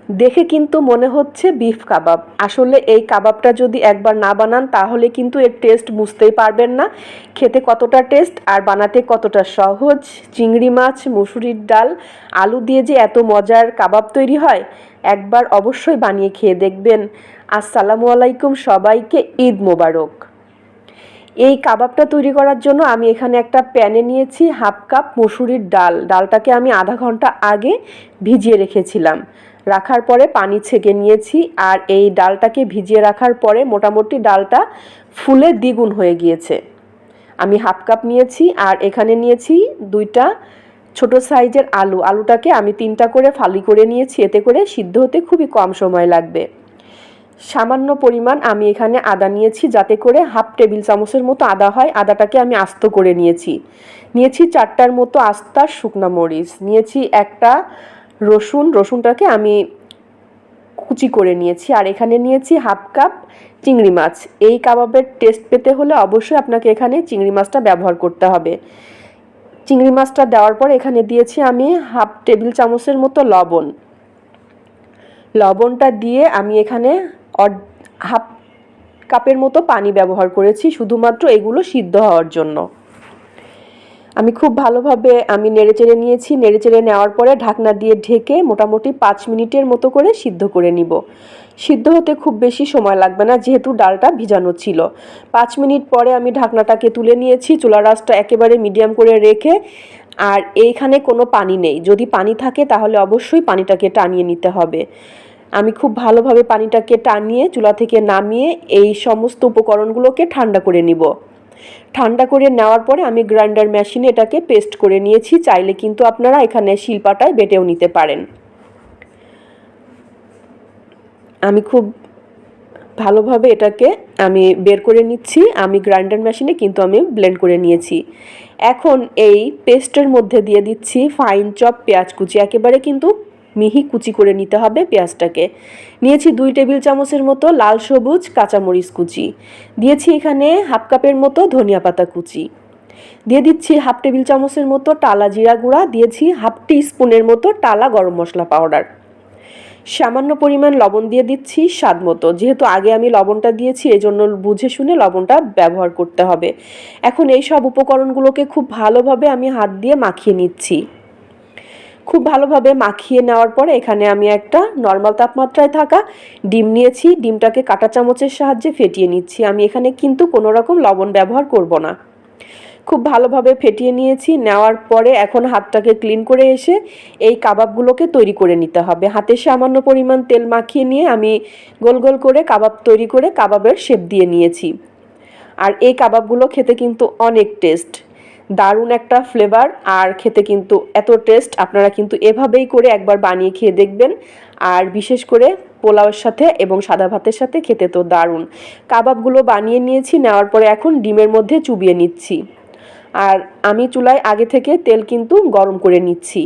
দেখে কিন্তু মনে হচ্ছে বিফ কাবাব, আসলে এই কাবাবটা যদি একবার না বানান তাহলে কিন্তু এর টেস্ট বুঝতেই পারবেন না খেতে কতটা টেস্ট আর বানাতে কতটা সহজ। চিংড়ি মাছ, মসুরির ডাল, আলু দিয়ে যে এত মজার কাবাব তৈরি হয়, একবার অবশ্যই বানিয়ে খেয়ে দেখবেন। আসসালামু আলাইকুম সবাইকে, ঈদ মোবারক। এই কাবাবটা তৈরি করার জন্য আমি এখানে একটা প্যানে নিয়েছি হাফ কাপ মসুরির ডাল। ডালটাকে আমি আধা ঘন্টা আগে ভিজিয়ে রেখেছিলাম, রাখার পরে পানি ছেঁকে নিয়েছি। আর এই ডালটাকে ভিজিয়ে রাখার পরে মোটামুটি ডালটা ফুলে দ্বিগুণ হয়ে গিয়েছে। আমি হাফ কাপ নিয়েছি আর এখানে নিয়েছি 2টা ছোট সাইজের আলু। আলুটাকে আমি 3টা করে ফালি করে নিয়েছি, এতে করে সিদ্ধ হতে খুবই কম সময় লাগবে। সামান্য পরিমাণ আমি এখানে আদা নিয়েছি, যাতে করে হাফ টেবিল চামচের মতো আদা হয়। আদাটাকে আমি আস্ত করে নিয়েছি। 4টার মতো আস্তা শুকনা মরিচ নিয়েছি। একটা রসুনটাকে আমি কুচি করে নিয়েছি। আর এখানে নিয়েছি হাফ কাপ চিংড়ি মাছ। এই কাবাবের টেস্ট পেতে হলে অবশ্যই আপনাকে এখানে চিংড়ি মাছটা ব্যবহার করতে হবে। চিংড়ি মাছটা দেওয়ার পর এখানে দিয়েছি আমি হাফ টেবিল চামচের মতো লবণটা দিয়ে আমি এখানে হাফ কাপের মতো পানি ব্যবহার করেছি, শুধুমাত্র এগুলো সিদ্ধ হওয়ার জন্য। আমি খুব ভালোভাবে নেড়েচেড়ে নিয়েছি। নেড়েচেড়ে নেওয়ার পরে ঢাকনা দিয়ে ঢেকে মোটামুটি 5 মিনিটের মতো করে সিদ্ধ করে নিব। সিদ্ধ হতে খুব বেশি সময় লাগবে না, যেহেতু ডালটা ভিজানো ছিল। 5 মিনিট পরে আমি ঢাকনাটাকে তুলে নিয়েছি, চুলার আঁচটা একেবারে মিডিয়াম করে রেখে। আর এইখানে কোনো পানি নেই, যদি পানি থাকে তাহলে অবশ্যই পানিটাকে টানিয়ে নিতে হবে। আমি খুব ভালোভাবে পানিটাকে টানিয়ে চুলা থেকে নামিয়ে এই সমস্ত উপকরণগুলোকে ঠান্ডা করে নিব। ঠান্ডা করে নেওয়ার পরে আমি গ্রাইন্ডার মেশিনে এটাকে পেস্ট করে নিয়েছি। চাইলে কিন্তু আপনারা এখানে শিলপাটায় বেটেও নিতে পারেন। আমি খুব ভালোভাবে এটাকে বের করে নিচ্ছি। আমি গ্রাইন্ডার মেশিনে কিন্তু আমি ব্লেন্ড করে নিয়েছি। এখন এই পেস্টের মধ্যে দিয়ে দিচ্ছি ফাইন চপ পেঁয়াজ কুচি। একেবারে কিন্তু মিহি কুচি করে নিতে হবে পেঁয়াজটাকে। নিয়েছি 2 টেবিল চামচের মতো লাল সবুজ কাঁচামরিচ কুচি। দিয়েছি এখানে হাফ কাপের মতো ধনিয়া পাতা কুচি। দিয়ে দিচ্ছি হাফ টেবিল চামচের মতো টালা জিরা গুঁড়া। দিয়েছি হাফ টিস্পুনের মতো টালা গরম মশলা পাউডার। সামান্য পরিমাণ লবণ দিয়ে দিচ্ছি স্বাদ মতো। যেহেতু আগে আমি লবণটা দিয়েছি, এজন্য বুঝে শুনে লবণটা ব্যবহার করতে হবে। এখন এই সব উপকরণগুলোকে খুব ভালোভাবে আমি হাত দিয়ে মাখিয়ে নিচ্ছি। খুব ভালোভাবে মাখিয়ে নেওয়ার পরে এখানে আমি একটা নর্মাল তাপমাত্রায় থাকা ডিম নিয়েছি। ডিমটাকে কাঁটা চামচের সাহায্যে ফেটিয়ে নিচ্ছি। আমি এখানে কিন্তু কোনো রকম লবণ ব্যবহার করব না। খুব ভালোভাবে ফেটিয়ে নিয়েছি। নেওয়ার পরে এখন হাতটাকে ক্লিন করে এসে এই কাবাবগুলোকে তৈরি করে নিতে হবে। হাতে সামান্য পরিমাণ তেল মাখিয়ে নিয়ে আমি গোল গোল করে কাবাব তৈরি করে কাবাবের শেপ দিয়ে নিয়েছি। আর এই কাবাবগুলো খেতে কিন্তু অনেক টেস্ট, দারুণ একটা ফ্লেভার। আর খেতে কিন্তু এত টেস্ট, আপনারা কিন্তু এভাবেই করে একবার বানিয়ে খেয়ে দেখবেন। আর বিশেষ করে পোলাওয়ের সাথে এবং সাদা ভাতের সাথে খেতে তো দারুণ। কাবাবগুলো বানিয়ে নিয়েছি, নেওয়ার পরে এখন ডিমের মধ্যে চুবিয়ে নিচ্ছি। আর আমি চুলায় আগে থেকে তেল কিন্তু গরম করে নিচ্ছি।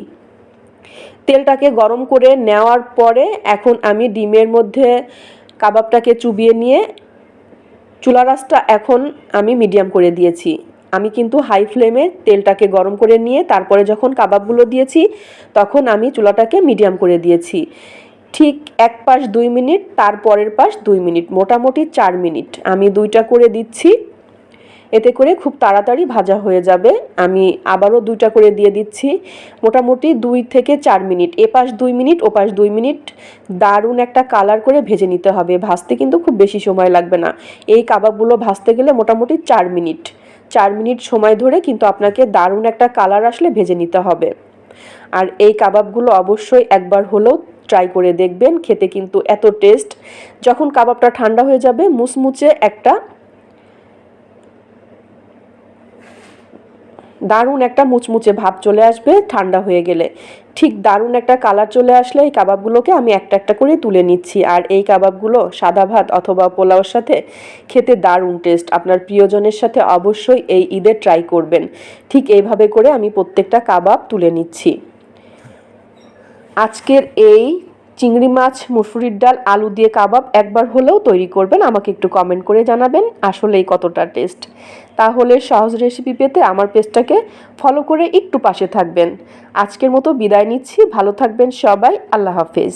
তেলটাকে গরম করে নেওয়ার পরে এখন আমি ডিমের মধ্যে কাবাবটাকে চুবিয়ে নিয়ে চুলার আঁচটা এখন আমি মিডিয়াম করে দিয়েছি। আমি কিন্তু হাই ফ্লেমে তেলটাকে গরম করে নিয়ে তারপরে যখন কাবাবগুলো দিয়েছি তখন আমি চুলাটাকে মিডিয়াম করে দিয়েছি। ঠিক এক পাশ 2 মিনিট, তারপরের পাশ 2 মিনিট, মোটামুটি 4 মিনিট আমি 2টা করে দিচ্ছি। এতে করে খুব তাড়াতাড়ি ভাজা হয়ে যাবে। আমি আবারও 2টা করে দিয়ে দিচ্ছি। মোটামুটি 2 থেকে 4 মিনিট, এপাশ 2 মিনিট ওপাশ 2 মিনিট দারুণ একটা কালার করে ভেজে নিতে হবে। ভাজতে কিন্তু খুব বেশি সময় লাগবে না। এই কাবাবগুলো ভাজতে গেলে মোটামুটি 4 মিনিট 4 মিনিট সময় ধরে কিন্তু আপনাকে দারুণ একটা কালার আসলে ভেজে নিতে হবে। আর এই কাবাবগুলো অবশ্যই একবার হলেও ট্রাই করে দেখবেন, খেতে কিন্তু এত টেস্ট। যখন কাবাবটা ঠান্ডা হয়ে যাবে মুচমুচে একটা দারুণ একটা মুচমুচে ভাব চলে আসবে ঠান্ডা হয়ে গেলে। ঠিক দারুণ একটা কালার চলে আসলে এই কাবাবগুলোকে আমি একটা একটা করে তুলে নিচ্ছি। আর এই কাবাবগুলো সাদা ভাত অথবা পোলাওর সাথে খেতে দারুণ টেস্ট। আপনার প্রিয়জনের সাথে অবশ্যই এই ঈদে ট্রাই করবেন। ঠিক এইভাবে করে আমি প্রত্যেকটা কাবাব তুলে নিচ্ছি। আজকের এই চিংড়ি মাছ, মসুরির ডাল, আলু দিয়ে কাবাব একবার হলেও তৈরি করবেন। আমাকে একটু কমেন্ট করে জানাবেন আসলেই কতটা টেস্ট। তাহলে সহজ রেসিপি পেতে আমার পেজটাকে ফলো করে একটু পাশে থাকবেন। আজকের মতো বিদায় নিচ্ছি। ভালো থাকবেন সবাই। আল্লাহ হাফেজ।